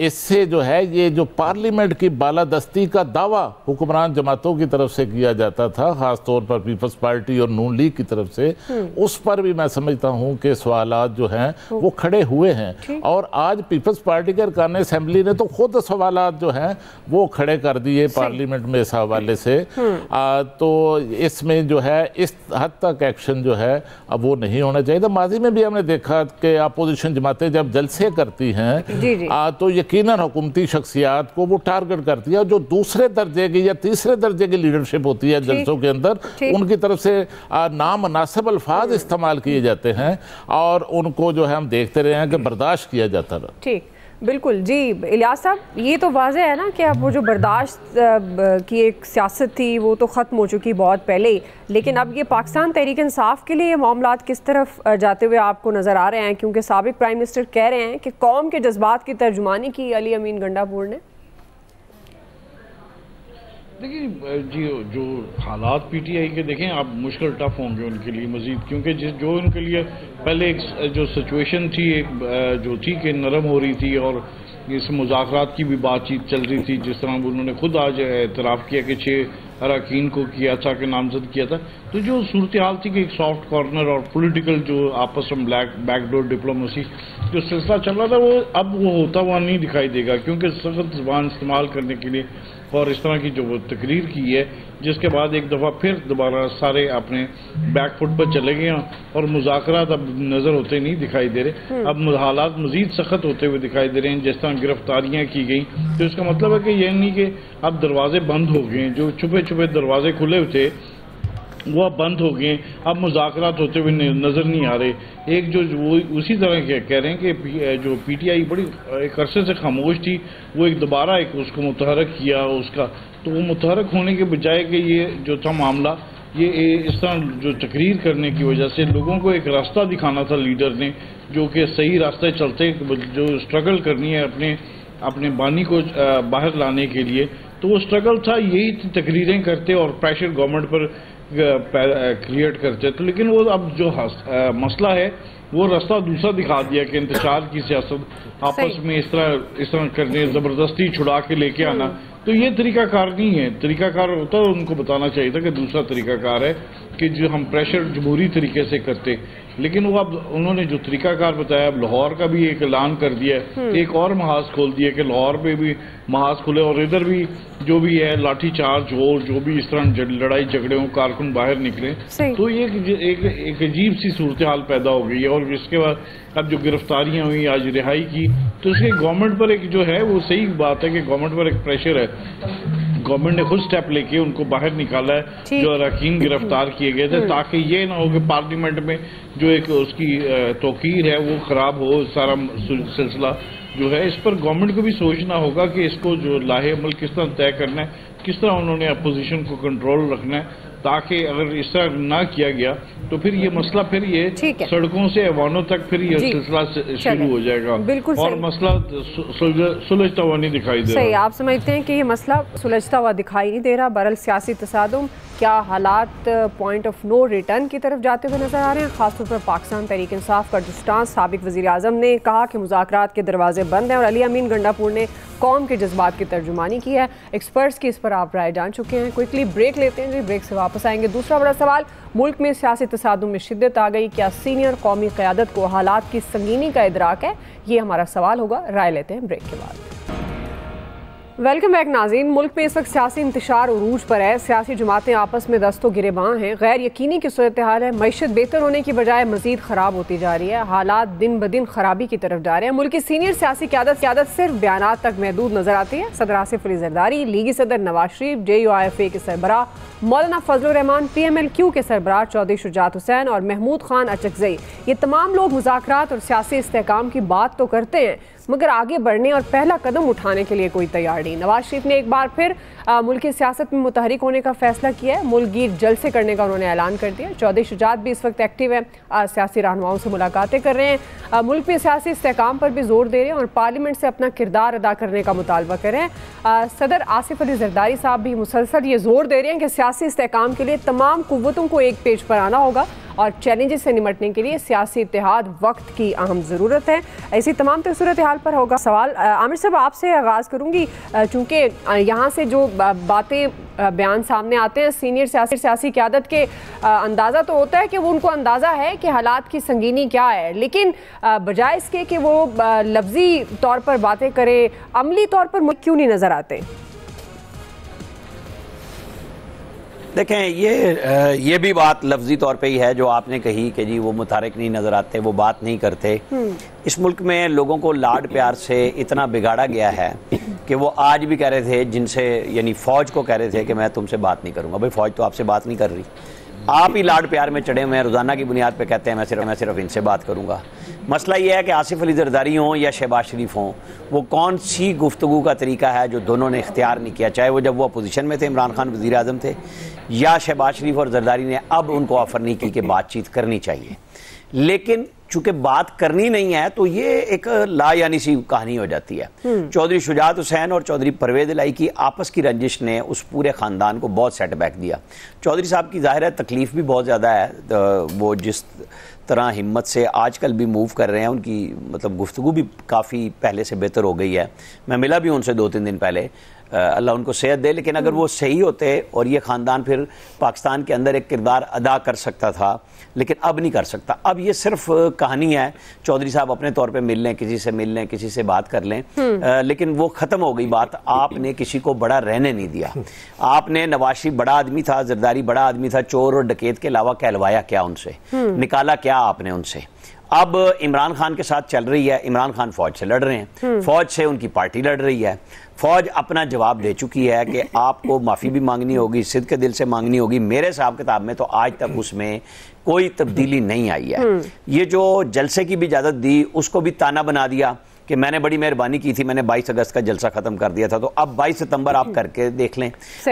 इससे जो है ये जो पार्लियामेंट की बालादस्ती का दावा हुक्मरान जमातों की तरफ से किया जाता था, ख़ास तौर पर पीपल्स पार्टी और नून लीग की तरफ से, उस पर भी मैं समझता हूँ कि सवालात जो हैं वो खड़े हुए हैं। और आज पीपल्स पार्टी के अरकान असम्बली ने तो खुद सवालात जो हैं वो खड़े कर दिए पार्लियामेंट में इस हवाले से। तो इसमें जो है इस हद तक एक्शन जो है अब वो नहीं होना चाहिए था। माजी में भी हमने देखा कि अपोजिशन जमातें जब जलसे करती हैं तो यकीनन हुकूमती शख्सियात को वो टारगेट करती है। जो दूसरे दर्जे की या तीसरे दर्जे की लीडरशिप होती है जलसों के अंदर, उनकी तरफ से नामनासिब अल्फाज इस्तेमाल किए जाते हैं और उनको जो है हम देखते रहे हैं कि बर्दाश्त किया जाता रहा। ठीक, बिल्कुल जी। इलियास साहब, ये तो वाज़ेह है ना कि अब वो जो बर्दाश्त की एक सियासत थी वो तो ख़त्म हो चुकी बहुत पहले ही, लेकिन अब ये पाकिस्तान तहरीक इंसाफ के लिए ये मामलात किस तरफ जाते हुए आपको नज़र आ रहे हैं? क्योंकि साबिक प्राइम मिनिस्टर कह रहे हैं कि कौम के जज्बात की तर्जुमानी की अली अमीन गंडापुर ने। देखिए जी, जो हालात पीटीआई के देखें आप, मुश्किल टफ होंगे उनके लिए मजीद, क्योंकि जो उनके लिए पहले एक जो सिचुएशन थी एक जो थी कि नरम हो रही थी और इस मुज़ाकरात की भी बातचीत चल रही थी, जिस तरह उन्होंने खुद आज एतराफ़ किया कि 6 अरकान को किया था कि नामजद किया था। तो जो सूरत हाल थी कि एक सॉफ्ट कॉर्नर और पॉलिटिकल जो आपस में बैकडोर डिप्लोमेसी जो सिलसिला चल रहा था वो अब वो होता हुआ नहीं दिखाई देगा, क्योंकि सख्त ज़बान इस्तेमाल करने के लिए और इस तरह की जो वो तकरीर की है, जिसके बाद एक दफ़ा फिर दोबारा सारे अपने बैकफुट पर चले गए और मुज़ाकरात अब नज़र होते नहीं दिखाई दे रहे। अब हालात मज़ीद सख्त होते हुए दिखाई दे रहे हैं। जिस तरह गिरफ्तारियाँ की गई तो इसका मतलब है कि यह नहीं कि अब दरवाजे बंद हो गए, जो छुपे छुपे दरवाजे खुले हुए थे वो अब बंद हो गए, अब मुज़ाकरात होते हुए नज़र नहीं आ रहे। एक जो वो उसी तरह कह रहे हैं कि जो पीटीआई बड़ी एक अरसे से खामोश थी, वो एक दोबारा एक उसको मुतहरक किया उसका, तो वो मुतहरक होने के बजाय कि ये जो था मामला ये इस तरह जो तकरीर करने की वजह से लोगों को एक रास्ता दिखाना था लीडर ने, जो कि सही रास्ते चलते जो स्ट्रगल करनी है अपने बानी को बाहर लाने के लिए, तो वो स्ट्रगल था, यही तकरीरें करते और प्रेशर गवर्नमेंट पर क्रिएट करते। तो लेकिन वो अब जो मसला है वो रास्ता दूसरा दिखा दिया कि इंतशार की सियासत, आपस में इस तरह करने, ज़बरदस्ती छुड़ा के लेके आना, तो ये तरीकाकार नहीं है। तरीकाकार होता है उनको बताना चाहिए था कि दूसरा तरीकाकार है कि जो हम प्रेशर जमहूरी तरीके से करते, लेकिन वो अब उन्होंने जो तरीकाकार बताया, अब लाहौर का भी एक ऐलान कर दिया, एक और महाज खोल दिया कि लाहौर पे भी महाज खुले और इधर भी जो भी है लाठी चार्ज हो, जो भी इस तरह लड़ाई झगड़े हो, कारकुन बाहर निकले, तो ये एक अजीब सी सूरत हाल पैदा हो गई है। और इसके बाद अब जो गिरफ्तारियां हुई, आज रिहाई की, तो इसके गवर्नमेंट पर एक जो है वो सही बात है कि गवर्नमेंट पर एक प्रेशर है, गवर्नमेंट ने खुद स्टेप लेके उनको बाहर निकाला है जो अरकान गिरफ्तार किए गए थे, ताकि ये ना हो कि पार्लियामेंट में जो एक उसकी तौकीर है वो खराब हो। सारा सिलसिला जो है इस पर गवर्नमेंट को भी सोचना होगा कि इसको जो लाहे अमल किस तरह तय करना है, किस तरह उन्होंने अपोजिशन को कंट्रोल रखना है, ताकि अगर इस तरह ना किया गया तो फिर ये मसला फिर ये सड़कों से ऐवानों तक फिर ये सिलसिला शुरू हो जाएगा। बिल्कुल और मसला सुलझता हुआ नहीं दिखाई दे रहा। सही, आप समझते हैं कि ये मसला सुलझता हुआ दिखाई नहीं दे रहा। बहरहाल सियासी तसादुम, क्या हालात पॉइंट ऑफ नो रिटर्न की तरफ जाते हुए नजर आ रहे हैं? खासतौर पर पाकिस्तान तहरीक इंसाफ का जुस्टान साबिक वज़ीर आज़म ने कहा कि मुज़ाकरात के दरवाजे बंद हैं, और अली अमीन गंडापुर ने कौम के जज्बात की तर्जुमानी की है। एक्सपर्ट्स की इस पर आप राय जान चुके हैं। क्विकली ब्रेक लेते हैं जी, ब्रेक से वापस आएंगे। दूसरा बड़ा सवाल, मुल्क में सियासी तसादुम में शिद्दत आ गई, क्या सीनियर कौमी क़यादत को हालात की संगीनी का इदराक है? ये हमारा सवाल होगा। राय लेते हैं ब्रेक के बाद। वेलकम बैक नाज़रीन। मुल्क में इस वक्त सियासी इंतशार उरूज पर है। सियासी जमातें आपस में दस्तो गिरेबान हैं। गैर यकीनी की सूरत हाल है। मईशत बेहतर होने की बजाय मजीद ख़राब होती जा रही है। हालात दिन ब दिन खराबी की तरफ जा रहे हैं। मुल्क की सीनियर सियासी क़यादत सिर्फ बयानात तक महदूद नजर आती है। सदर आसिफ अली ज़रदारी, लीगी सदर नवाज शरीफ, JUIFA के सरबराह मौलाना फजलुर रहमान, PMLQ के सरबराह चौधरी शुजात हुसैन और महमूद खान अचकज़ई, ये तमाम लोग मुज़ाकरात और सियासी इस्तेहकाम की बात तो करते हैं, मगर आगे बढ़ने और पहला कदम उठाने के लिए कोई तैयार नहीं। नवाज शरीफ ने एक बार फिर मुल्क की सियासत में मुतहरिक होने का फैसला किया है। मुल्क गिर जलसे करने का उन्होंने ऐलान कर दिया। चौधरी शुजात भी इस वक्त एक्टिव है, सियासी रहनुमाओं से मुलाकातें कर रहे हैं, मुल्क में सियासी इस्तेहकाम पर भी जोर दे रहे हैं और पार्लियामेंट से अपना किरदार अदा करने का मुतालबा कर रहे हैं। सदर आसिफ अली ज़रदारी साहब भी मुसलसल ये जोर दे रहे हैं कि सियासी इस्तेहकाम के लिए तमाम कुव्वतों को एक पेज पर आना होगा और चैलेंजेस से निमटने के लिए सियासी इत्तेहाद वक्त की अहम ज़रूरत है। ऐसी तमाम सूरत हाल पर होगा सवाल। आमिर साहब, आपसे आगाज़ करूँगी, चूँकि यहाँ से जो बातें बयान सामने आते हैं सीनियर सियासी क़यादत के, अंदाज़ा तो होता है कि वो उनको अंदाज़ा है कि हालात की संगीनी क्या है, लेकिन बजाय इसके कि वो लफ्ज़ी तौर पर बातें करें, अमली तौर पर क्यों नहीं नज़र आते? देखें, ये भी बात लफ्जी तौर पे ही है जो आपने कही कि जी वो मुतारिक नहीं नज़र आते, वो बात नहीं करते। इस मुल्क में लोगों को लाड प्यार से इतना बिगाड़ा गया है कि वो आज भी कह रहे थे, जिनसे यानी फ़ौज को कह रहे थे कि मैं तुमसे बात नहीं करूँगा। भाई फ़ौज तो आपसे बात नहीं कर रही, आप ही लाड प्यार में चढ़े हुए हैं, रोज़ाना की बुनियाद पे कहते हैं मैं सिर्फ इनसे बात करूँगा। मसला ये है कि आसिफ अली ज़रदारी हों या शहबाज शरीफ हों, वो कौन सी गुफ्तगू का तरीका है जो दोनों ने इख्तियार नहीं किया, चाहे वो जब वो अपोजिशन में थे, इमरान खान वज़ीर आज़म थे, या शहबाज शरीफ और ज़रदारी ने अब उनको ऑफ़र नहीं की कि बातचीत करनी चाहिए। लेकिन चूंकि बात करनी नहीं है तो ये एक ला यानी सी कहानी हो जाती है। चौधरी शुजात हुसैन और चौधरी परवेज़ इलाही की आपस की रंजिश ने उस पूरे ख़ानदान को बहुत सेटबैक दिया। चौधरी साहब की ज़ाहिर है तकलीफ़ भी बहुत ज़्यादा है, वो जिस तरह हिम्मत से आजकल भी मूव कर रहे हैं, उनकी मतलब गुफ्तगू भी काफ़ी पहले से बेहतर हो गई है। मैं मिला भी उनसे 2-3 दिन पहले, अल्लाह उनको सेहत दे। लेकिन अगर वो सही होते और ये ख़ानदान फिर पाकिस्तान के अंदर एक किरदार अदा कर सकता था, लेकिन अब नहीं कर सकता। अब ये सिर्फ कहानी है, चौधरी साहब अपने तौर पे मिल लें, किसी से मिल लें, किसी से बात कर लें, लेकिन वो ख़त्म हो गई बात। आपने किसी को बड़ा रहने नहीं दिया। आपने नवाज शरीफ बड़ा आदमी था, ज़रदारी बड़ा आदमी था, चोर और डकैत के अलावा कहलवाया क्या उनसे, निकाला क्या आपने उनसे। अब इमरान खान के साथ चल रही है, इमरान खान फौज से लड़ रहे हैं, फौज से उनकी पार्टी लड़ रही है। फौज अपना जवाब दे चुकी है कि आपको माफ़ी भी मांगनी होगी, सिद्ध के दिल से मांगनी होगी। मेरे हिसाब किताब में तो आज तक उसमें कोई तब्दीली नहीं आई है। ये जो जलसे की भी इजाज़त दी, उसको भी ताना बना दिया कि मैंने बड़ी मेहरबानी की थी, मैंने 22 अगस्त का जलसा खत्म कर दिया था। तो अब 22 सितंबर आप करके देख लें,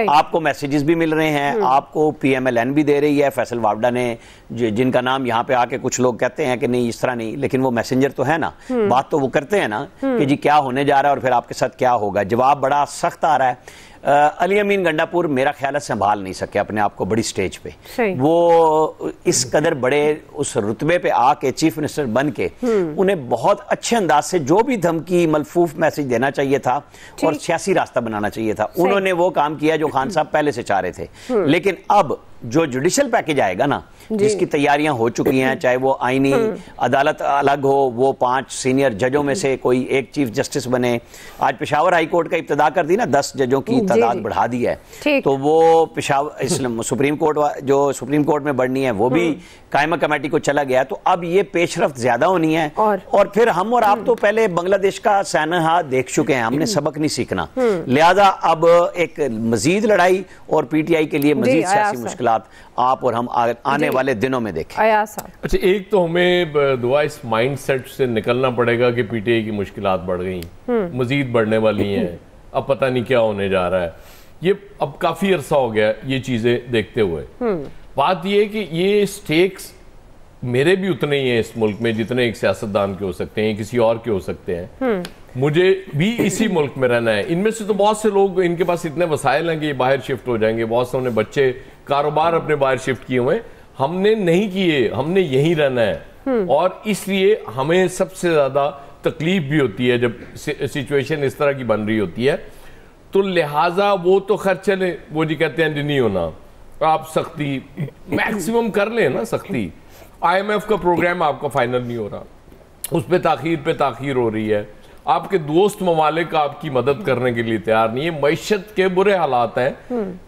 आपको मैसेजेस भी मिल रहे हैं, आपको PMLN भी दे रही है। फैसल वावडा ने, जिनका नाम यहाँ पे आके कुछ लोग कहते हैं कि नहीं इस तरह नहीं, लेकिन वो मैसेंजर तो है ना, बात तो वो करते हैं ना कि जी क्या होने जा रहा है और फिर आपके साथ क्या होगा। जवाब बड़ा सख्त आ रहा है। अली अमीन गंडापुर मेरा ख्याल है संभाल नहीं सके अपने आप को बड़ी स्टेज पे। वो इस कदर बड़े उस रुतबे पे आके चीफ मिनिस्टर बन के उन्हें बहुत अच्छे अंदाज से जो भी धमकी मलफूफ मैसेज देना चाहिए था और सियासी रास्ता बनाना चाहिए था, उन्होंने वो काम किया जो खान साहब पहले से चाह रहे थे। लेकिन अब जो जुडिशल पैकेज आएगा ना, जिसकी तैयारियां हो चुकी हैं, चाहे वो आईनी अदालत अलग हो, वो 5 सीनियर जजों में से कोई एक चीफ जस्टिस बने। आज पेशावर हाई कोर्ट का इब्तिदा कर दी ना, 10 जजों की तादाद बढ़ा दी है, तो वो पेशावर सुप्रीम कोर्ट जो सुप्रीम कोर्ट में बढ़नी है वो भी कायमा कमेटी को चला गया। तो अब ये पेशरफ्त ज्यादा होनी है। और फिर हम और आप तो पहले बांग्लादेश का सानहा देख चुके हैं, हमने सबक नहीं सीखना। लिहाजा अब एक मजीद लड़ाई और PTI के लिए मजीद सियासी मुश्किलात आप और हम आने वाले दिनों में देखें। अच्छा, एक तो हमें दुआ इस माइंडसेट से निकलना पड़ेगा कि PTI की मुश्किलात बढ़ गई, मजीद बढ़ने वाली हैं, अब पता नहीं क्या होने जा रहा है। ये अब काफ़ी अरसा हो गया ये चीज़ें देखते हुए। बात ये है कि ये स्टेक्स मेरे भी उतने ही हैं इस मुल्क में जितने एक सियासतदान के हो सकते हैं, किसी और के हो सकते हैं। मुझे भी इसी मुल्क में रहना है। इनमें से तो बहुत से लोग, इनके पास इतने वसाइल हैं कि ये बाहर शिफ्ट हो जाएंगे, बहुत से उन्हें बच्चे कारोबार अपने बाहर शिफ्ट किए हुए हैं। हमने नहीं किए, हमने यहीं रहना है। और इसलिए हमें सबसे ज़्यादा तकलीफ भी होती है जब सिचुएशन इस तरह की बन रही होती है। तो लिहाजा वो तो खैर चले, वो जी कहते हैं नहीं होना, आप सख्ती मैक्सिमम कर लें ना। सख्ती IMF का प्रोग्राम आपका फाइनल नहीं हो रहा, उस पर ताखीर हो रही है। आपके दोस्त ममालिक आपकी मदद करने के लिए तैयार नहीं है। मईशत के बुरे हालात हैं,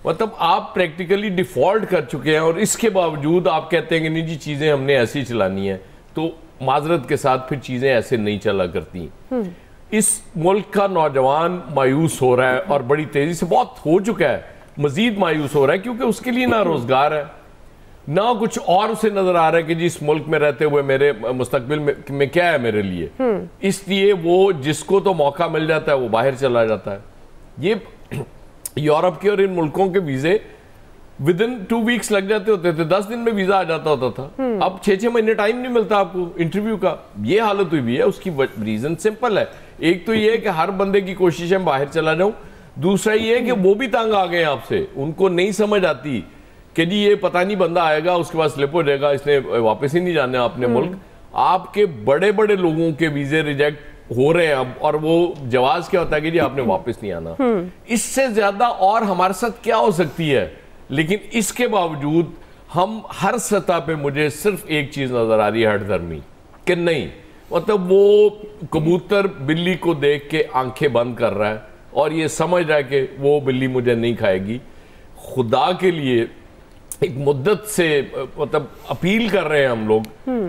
मतलब आप प्रैक्टिकली डिफॉल्ट कर चुके हैं और इसके बावजूद आप कहते हैं कि नहीं जी चीज़ें हमने ऐसी चलानी है। तो माजरत के साथ फिर चीज़ें ऐसे नहीं चला करती। इस मुल्क का नौजवान मायूस हो रहा है और बड़ी तेज़ी से, बहुत हो चुका है, मजीद मायूस हो रहा है क्योंकि उसके लिए ना रोज़गार है ना कुछ और उसे नजर आ रहा है कि जी इस मुल्क में रहते हुए मेरे मुस्तकबिल में क्या है मेरे लिए। इसलिए वो जिसको तो मौका मिल जाता है वो बाहर चला जाता है। ये यूरोप के और इन मुल्कों के वीजे विदिन 2 वीक्स लग जाते होते थे, 10 दिन में वीजा आ जाता होता था। अब 6-6 महीने टाइम नहीं मिलता आपको इंटरव्यू का। ये हालत हुई भी है। उसकी रीजन सिंपल है। एक तो ये है कि हर बंदे की कोशिश है बाहर चला जाऊं, दूसरा ये है कि वो भी तंग आ गए आपसे, उनको नहीं समझ आती कि जी ये पता नहीं बंदा आएगा उसके बाद स्लिप हो जाएगा, इसने वापस ही नहीं जाना अपने मुल्क। आपके बड़े बड़े लोगों के वीजे रिजेक्ट हो रहे हैं अब, और वो जवाब क्या होता है कि जी आपने वापस नहीं आना। इससे ज्यादा और हमारे साथ क्या हो सकती है? लेकिन इसके बावजूद हम हर सतह पे, मुझे सिर्फ एक चीज नजर आ रही है, हठधर्मी कि नहीं, मतलब वो कबूतर बिल्ली को देख के आंखें बंद कर रहा है और ये समझ रहा है कि वो बिल्ली मुझे नहीं खाएगी। खुदा के लिए एक मुद्दत से मतलब अपील कर रहे हैं हम लोग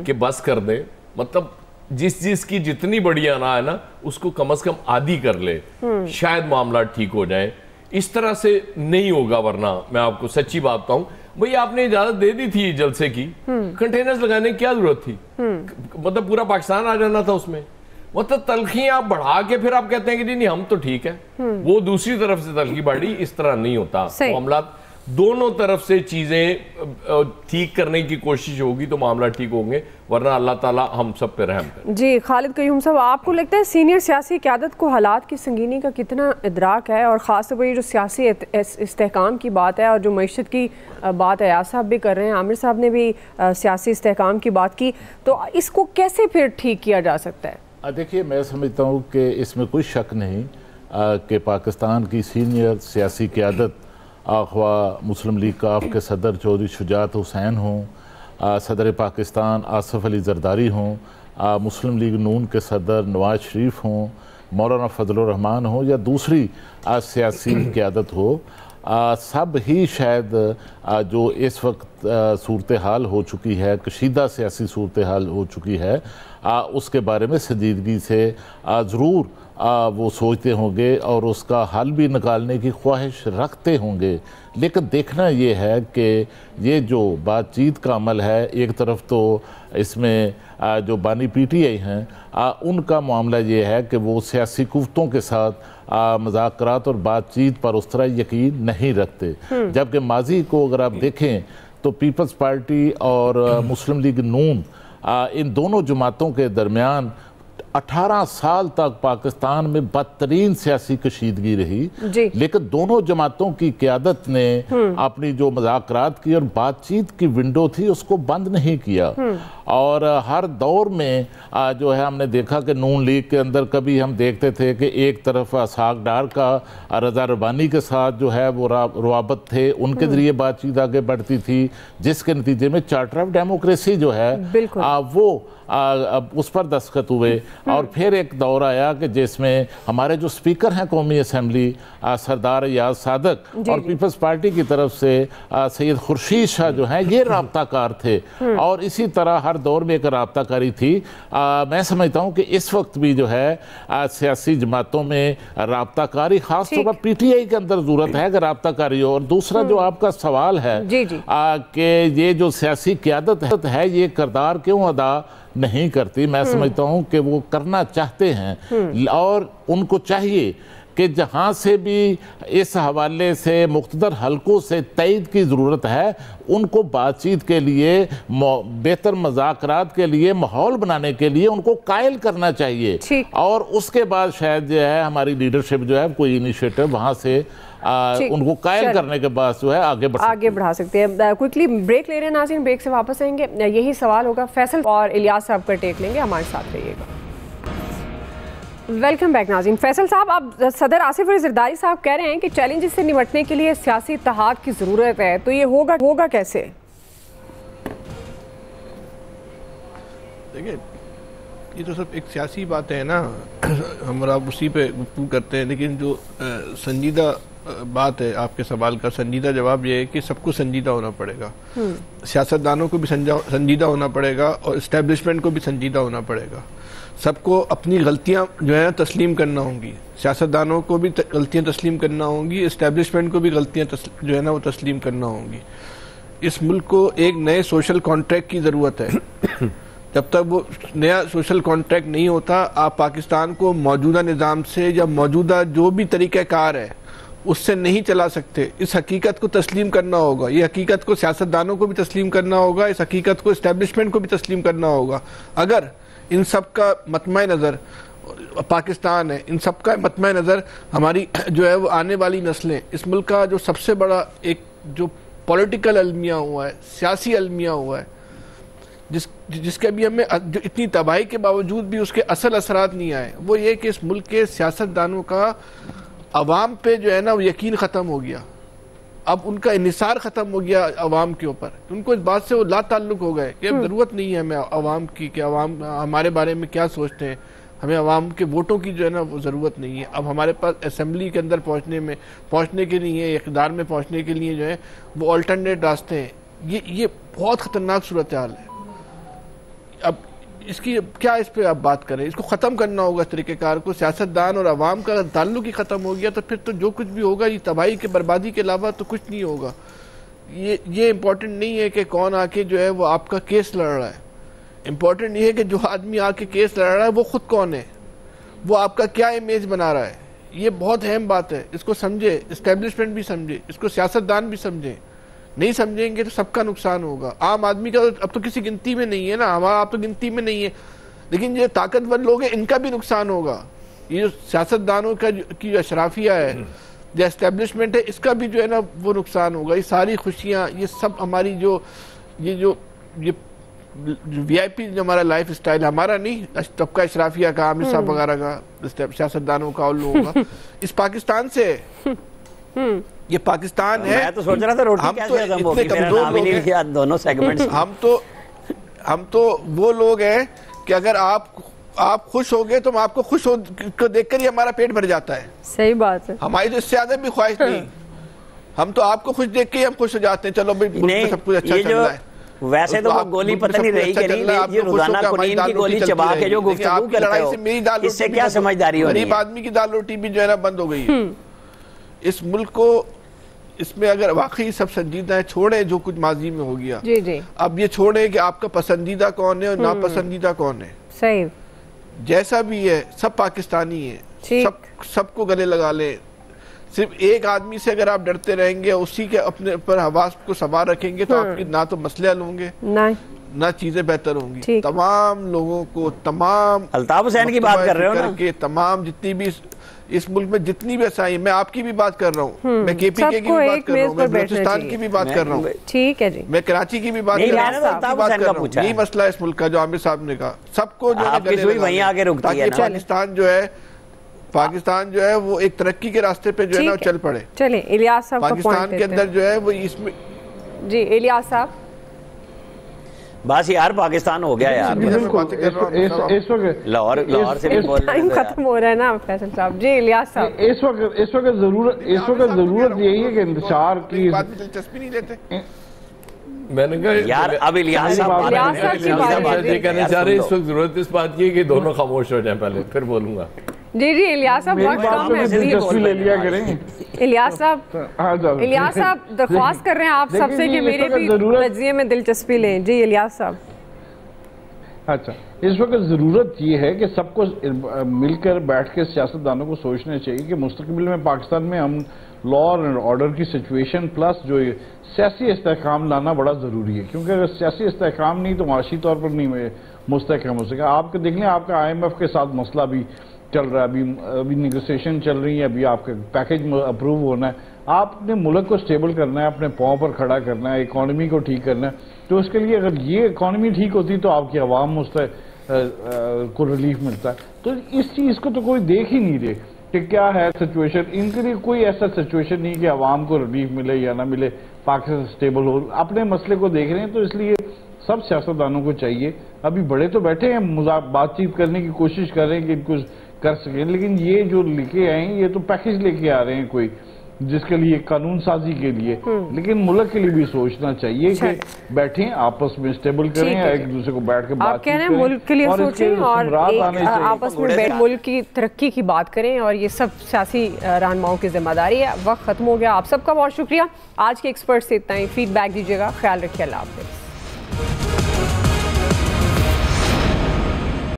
कि बस कर दें। मतलब जिस की जितनी बड़ी अना है ना उसको कम से कम आधी कर ले, शायद मामला ठीक हो जाए। इस तरह से नहीं होगा, वरना मैं आपको सच्ची बात बताऊं, भाई आपने इजाजत दे दी थी जलसे की, कंटेनर्स लगाने की क्या जरूरत थी? मतलब पूरा पाकिस्तान आ जाना था उसमें। मतलब तलखी आप बढ़ा के फिर आप कहते हैं कि नहीं हम तो ठीक है, वो दूसरी तरफ से तलखी बढ़ी। इस तरह नहीं होता मामला। दोनों तरफ से चीजें ठीक करने की कोशिश होगी तो मामला ठीक होंगे, वरना अल्लाह ताला हम सब पे रहम करे। जी खालिद कयूम साहब, आपको लगता है सीनियर सियासी क़यादत को हालात की संगीनी का कितना इदराक है? और ख़ास तौर पर ये जो सियासी इस्तेहकाम की बात है और जो मईशत की बात अयाज साहब भी कर रहे हैं, आमिर साहब ने भी सियासी इस्तेहकाम की बात की, तो इसको कैसे फिर ठीक किया जा सकता है? देखिए, मैं समझता हूँ कि इसमें कोई शक नहीं कि पाकिस्तान की सीनियर सियासी क़यादत, ख्वा मुस्लिम लीग काफ के सदर चौधरी शुजात हुसैन हों, सदर पाकिस्तान आसफ अली जरदारी हों, मुस्लिम लीग नून के सदर नवाज शरीफ हों, मौलाना फजलुर रहमान हो या दूसरी सियासी क़यादत हो, सब ही शायद जो इस वक्त सूरत हाल हो चुकी है, कशीदा सियासी सूरत हाल हो चुकी है, उसके बारे में संजीदगी से ज़रूर वो सोचते होंगे और उसका हल भी निकालने की ख्वाहिश रखते होंगे। लेकिन देखना ये है कि ये जो बातचीत का अमल है, एक तरफ तो इसमें जो बानी PTI हैं उनका मामला ये है कि वो सियासी कुव्वतों के साथ मज़ाकरात और बातचीत पर उस तरह यकीन नहीं रखते। जबकि माजी को अगर आप देखें तो पीपल्स पार्टी और मुस्लिम लीग नून, इन दोनों जमातों के दरमियान 18 साल तक पाकिस्तान में बदतरीन सियासी कशीदगी रही। लेकिन दोनों जमातों की क़यादत ने अपनी जो मुज़ाकरात की और बातचीत की विंडो थी उसको बंद नहीं किया। और हर दौर में जो है हमने देखा कि नून लीग के अंदर कभी हम देखते थे कि एक तरफ साग डार का रज़ा रबानी के साथ जो है वो रवाबत थे, उनके ज़रिए बातचीत आगे बढ़ती थी, जिसके नतीजे में चार्टर ऑफ डेमोक्रेसी जो है वो उस पर दस्तखत हुए। और फिर एक दौर आया कि जिसमें हमारे जो स्पीकर हैं कौमी असम्बली सरदार अयाज सादक और पीपल्स पार्टी की तरफ से सैयद खुर्शीद शाह जो हैं ये राब्ताकार थे, और इसी तरह हर दौर में एक राब्ताकारी थी। मैं समझता हूँ कि इस वक्त भी जो है सियासी जमातों में राब्ताकारी खास तौर पर PTI के अंदर ज़रूरत है कि राब्ताकारी हो। और दूसरा जो आपका सवाल है कि ये जो सियासी क़यादत है ये किरदार क्यों अदा नहीं करती, मैं समझता हूँ कि वो करना चाहते हैं और उनको चाहिए कि जहाँ से भी इस हवाले से मुख्तदर हलकों से तईद की ज़रूरत है, उनको बातचीत के लिए, बेहतर मुज़ाकरात के लिए, माहौल बनाने के लिए उनको कायल करना चाहिए। और उसके बाद शायद जो है हमारी लीडरशिप जो है कोई इनिशिएटिव वहाँ से उनको कायल करने के बाद जो है आगे बढ़ा सकते हैं। क्विकली ब्रेक ले रहे हैं नाज़रीन, ब्रेक से वापस आएंगे, यही सवाल होगा, फैसल और इलियास साहब का टेक लेंगे, हमारे साथ रहिएगा। वेलकम बैक नाज़रीन। फैसल साहब, अब सदर आसिफ अली ज़रदारी साहब कह रहे हैं कि चैलेंजेस से निपटने के लिए सियासी इत्तेहाद की ज़रूरत है, तो ये होगा कैसे? देखिए, ये तो सब एक सियासी बात है ना, हमारा उसी पे गुफ्तगू करते हैं, लेकिन जो संजीदा बात है आपके सवाल का, संजीदा जवाब ये है कि सबको संजीदा होना पड़ेगा। सियासतदानों को भी संजीदा होना पड़ेगा और इस्टेब्लिशमेंट को भी संजीदा होना पड़ेगा। सबको अपनी गलतियां जो है तस्लीम करना होंगी, सियासतदानों को भी गलतियां तस्लीम करना होंगी, इस्टेब्लिशमेंट को भी गलतियां जो है ना वो तस्लीम करना होंगी। इस मुल्क को एक नए सोशल कॉन्ट्रैक्ट की ज़रूरत है। जब तक वो नया सोशल कॉन्ट्रैक्ट नहीं होता, आप पाकिस्तान को मौजूदा निज़ाम से या मौजूदा जो भी तरीक़ाकार है उससे नहीं चला सकते। इस हकीकत को तस्लीम करना होगा, ये हकीकत को सियासतदानों को भी तस्लीम करना होगा, इस हकीकत को इस्टेब्लिशमेंट को भी तस्लीम करना होगा। अगर इन सब का मतमय नज़र पाकिस्तान है, इन सब का मतमय नज़र हमारी जो है वो आने वाली नस्लें, इस मुल्क का जो सबसे बड़ा एक जो पॉलिटिकल अलमिया हुआ है, सियासी अलमिया हुआ है, जिसके अभी हमें जो इतनी तबाही के बावजूद भी उसके असल असरात नहीं आए, वो ये कि इस मुल्क के सियासतदानों का अवाम पे जो है ना वो यकीन ख़त्म हो गया। अब उनका इन्हिसार ख़त्म हो गया अवाम के ऊपर, उनको इस बात से वो ला ताल्लुक हो गए कि अब ज़रूरत नहीं है हमें अवाम की कि अवाम हमारे बारे में क्या सोचते हैं, हमें अवाम के वोटों की जो है ना वो ज़रूरत नहीं है। अब हमारे पास असम्बली के अंदर पहुँचने के लिए, इक़्तिदार में पहुँचने के लिए जो है वो अल्टरनेट रास्ते हैं। ये बहुत ख़तरनाक सूरत हाल है। अब इसकी क्या इस पर आप बात करें, इसको ख़त्म करना होगा इस तरीक़ेकार को। सियासतदान और अवाम का ताल्लुक ही ख़त्म हो गया तो फिर तो जो कुछ भी होगा ये तबाही के बर्बादी के अलावा तो कुछ नहीं होगा। ये इम्पोर्टेंट नहीं है कि कौन आके जो है वो आपका केस लड़ रहा है, इम्पोर्टेंट ये है कि जो आदमी आके केस लड़ रहा है वो खुद कौन है, वो आपका क्या इमेज बना रहा है। ये बहुत अहम बात है, इसको समझे, इस्टेब्लिशमेंट भी समझे, इसको सियासतदान भी समझे। नहीं समझेंगे तो सबका नुकसान होगा। आम आदमी का अब तो किसी गिनती में नहीं है ना, हमारा आप तो गिनती में नहीं है, लेकिन ये ताकतवर लोग हैं इनका भी नुकसान होगा। ये जो सियासतदानों का की जो अशराफिया है, जो एस्टेब्लिशमेंट है, इसका भी जो है ना वो नुकसान होगा। ये सारी खुशियाँ, ये सब हमारी जो VIP जो हमारा लाइफ स्टाइल, हमारा नहीं, तबका अशराफिया का, आमिर साहब वगैरह का, सियासतदानों का और लोगों का, इस पाकिस्तान से ये पाकिस्तान है। मैं तो सोच रहा था रोटी कैसे खत्म होगी, मेरा नाम ही नहीं लिया दोनों सेगमेंट्स। हम तो वो लोग हैं कि अगर आप खुश हो गए तो आपको खुश हो को देखकर ही हमारा पेट भर जाता है। सही बात है, हमारी तो इससे ज्यादा भी ख्वाहिश नहीं। हम तो आपको खुश देख के ही हम खुश हो जाते हैं, चलो भाई सब कुछ अच्छा चल रहा है। वैसे तो वो गोली पता नहीं रही कि नहीं, ये रोजाना कुनीन की गोली चबा के जो गुफ्तगू करते हो, इससे क्या समझदारी हो रही है? गरीब आदमी की दाल रोटी भी जो है ना बंद हो गई है। इस मुल्क को, इसमें अगर वाकई सब संजीदा है, छोड़े जो कुछ माजी में हो गया। जी। अब ये छोड़े कि आपका पसंदीदा कौन है और नापसंदीदा कौन है। सही, जैसा भी है सब पाकिस्तानी है, सबको गले लगा ले। सिर्फ एक आदमी से अगर आप डरते रहेंगे, उसी के अपने पर हवास को सवार रखेंगे तो आपकी ना तो मसले हल होंगे ना चीजें बेहतर होंगी। तमाम लोगों को, तमाम अल्ताफ हुसैन की बात कर रहे हो ना, तमाम जितनी भी इस मुल्क में जितनी भी असाई, मैं आपकी भी बात कर रहा हूँ, मैं KPK की भी बात कर रहा हूँ, मैं बलूचिस्तान की भी बात कर रहा हूँ, ठीक है जी, मैं कराची की भी बात कर रहा हूँ। यही मसला है इस मुल्क का जो आमिर साहब ने कहा, सबको जो है पाकिस्तान जो है वो एक तरक्की के रास्ते पे जो है ना चल पड़े। चलिए इलियास साहब पाकिस्तान के अंदर जो है वो इसमें जी, इलियास साहब बस यार पाकिस्तान हो गया यार, लाहौर से भी बोल रहे हैं, खत्म हो रहा है ना फैसल साहब। जी इलियास साहब, इस वक्त जरूरत यही है कि इंतजार की दिलचस्पी नहीं लेते। मैंने कहा यार अब इलियास साहब ये कहना चाह रहे, इस वक्त जरूरत इस बात की कि दोनों खामोश हो जाएं, पहले फिर बोलूंगा। जी इलियास साहब बहुत काम है, ले लिया करें। इलियास साहब दरख्वास्त कर रहे हैं आप सबसे कि मेरे भी तज्जिए में दिलचस्पी लें। जी इलियास साहब, अच्छा, इस वक्त ज़रूरत ये है कि सबको मिलकर बैठ के सियासतदानों को सोचना चाहिए कि मुस्तकबिल में पाकिस्तान में हम लॉ एंड ऑर्डर की सिचुएशन प्लस जो सियासी इस्तेहकाम लाना बड़ा ज़रूरी है, क्योंकि अगर सियासी इस्तेहकाम नहीं तो माशी तौर पर नहीं मुस्तहकम हो सकेगा। आपके देख लें, आपका IMF के साथ मसला भी चल रहा है, अभी निगोसिएशन चल रही है, अभी आपका पैकेज अप्रूव होना है। आपने मुल्क को स्टेबल करना है, अपने पाँव पर खड़ा करना है, इकॉनमी को ठीक करना है, तो उसके लिए अगर ये इकॉनमी ठीक होती तो आपकी आवाम को रिलीफ मिलता है। तो इस चीज़ को तो कोई देख ही नहीं रहे कि क्या है सिचुएशन। इनके लिए कोई ऐसा सिचुएशन नहीं कि आवाम को रिलीफ मिले या ना मिले, पाकिस्तान स्टेबल हो, अपने मसले को देख रहे हैं। तो इसलिए सब सियासतदानों को चाहिए, अभी बड़े तो बैठे हैं बातचीत करने की कोशिश कर रहे हैं कि कुछ कर सकें, लेकिन ये जो लेके आए हैं ये तो पैकेज लेके आ रहे हैं कोई, जिसके लिए कानून साजी के लिए, लेकिन मुल्क के लिए भी सोचना चाहिए कि बैठें आपस में स्टेबल करें, एक दूसरे को बैठ के बात करें, मुल्क के लिए सोचें और आपस में बैठ मुल्क की तरक्की की बात करें, और ये सब सियासी रहनुमाओं की जिम्मेदारी है। वक्त खत्म हो गया, आप सबका बहुत शुक्रिया। आज के एक्सपर्ट से इतना ही, फीडबैक दीजिएगा, ख्याल रखिए, अल्लाह हाफ़िज़।